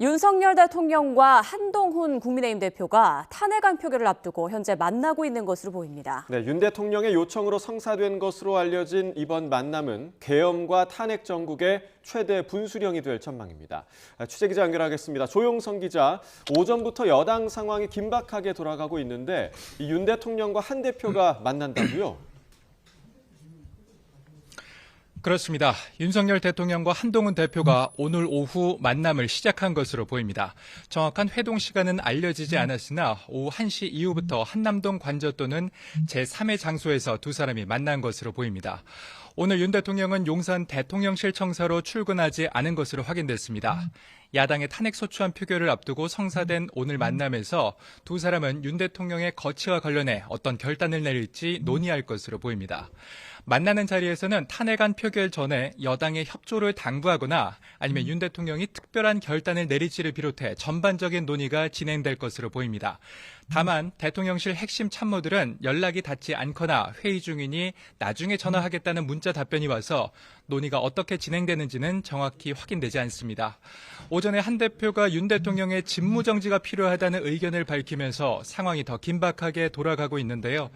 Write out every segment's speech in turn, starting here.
윤석열 대통령과 한동훈 국민의힘 대표가 탄핵안 표결을 앞두고 현재 만나고 있는 것으로 보입니다. 네, 윤 대통령의 요청으로 성사된 것으로 알려진 이번 만남은 계엄과 탄핵 정국의 최대 분수령이 될 전망입니다. 취재기자 연결하겠습니다. 조용성 기자, 오전부터 여당 상황이 긴박하게 돌아가고 있는데 이 윤 대통령과 한 대표가 만난다고요? 그렇습니다. 윤석열 대통령과 한동훈 대표가 오늘 오후 만남을 시작한 것으로 보입니다. 정확한 회동 시간은 알려지지 않았으나 오후 1시 이후부터 한남동 관저또는 제3의 장소에서 두 사람이 만난 것으로 보입니다. 오늘 윤 대통령은 용산 대통령실 청사로 출근하지 않은 것으로 확인됐습니다. 야당의 탄핵 소추안 표결을 앞두고 성사된 오늘 만남에서 두 사람은 윤 대통령의 거취와 관련해 어떤 결단을 내릴지 논의할 것으로 보입니다. 만나는 자리에서는 탄핵안 표결 전에 여당의 협조를 당부하거나 아니면 윤 대통령이 특별한 결단을 내릴지를 비롯해 전반적인 논의가 진행될 것으로 보입니다. 다만 대통령실 핵심 참모들은 연락이 닿지 않거나 회의 중이니 나중에 전화하겠다는 문자 답변이 와서 논의가 어떻게 진행되는지는 정확히 확인되지 않습니다. 오전에 한 대표가 윤 대통령의 직무정지가 필요하다는 의견을 밝히면서 상황이 더 긴박하게 돌아가고 있는데요.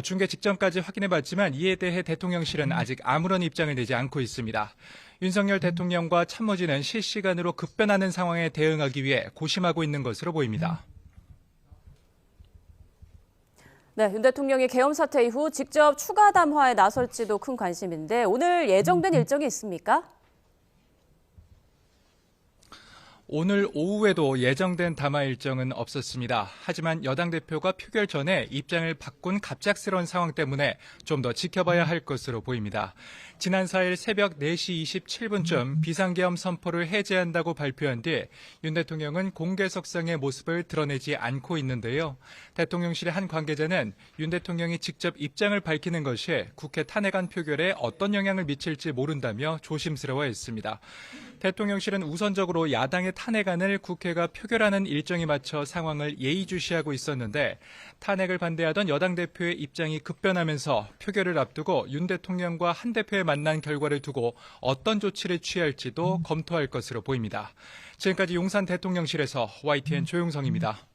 중계 직전까지 확인해봤지만 이에 대해 대통령실은 아직 아무런 입장을 내지 않고 있습니다. 윤석열 대통령과 참모진은 실시간으로 급변하는 상황에 대응하기 위해 고심하고 있는 것으로 보입니다. 네, 윤 대통령이 계엄 사태 이후 직접 추가 담화에 나설지도 큰 관심인데 오늘 예정된 일정이 있습니까? 오늘 오후에도 예정된 담화 일정은 없었습니다. 하지만 여당 대표가 표결 전에 입장을 바꾼 갑작스러운 상황 때문에 좀 더 지켜봐야 할 것으로 보입니다. 지난 4일 새벽 4시 27분쯤 비상계엄 선포를 해제한다고 발표한 뒤 윤 대통령은 공개석상의 모습을 드러내지 않고 있는데요. 대통령실의 한 관계자는 윤 대통령이 직접 입장을 밝히는 것이 국회 탄핵안 표결에 어떤 영향을 미칠지 모른다며 조심스러워했습니다. 대통령실은 우선적으로 야당의 탄핵안을 국회가 표결하는 일정에 맞춰 상황을 예의주시하고 있었는데 탄핵을 반대하던 여당 대표의 입장이 급변하면서 표결을 앞두고 윤 대통령과 한 대표의 만난 결과를 두고 어떤 조치를 취할지도 검토할 것으로 보입니다. 지금까지 용산 대통령실에서 YTN 조용성입니다.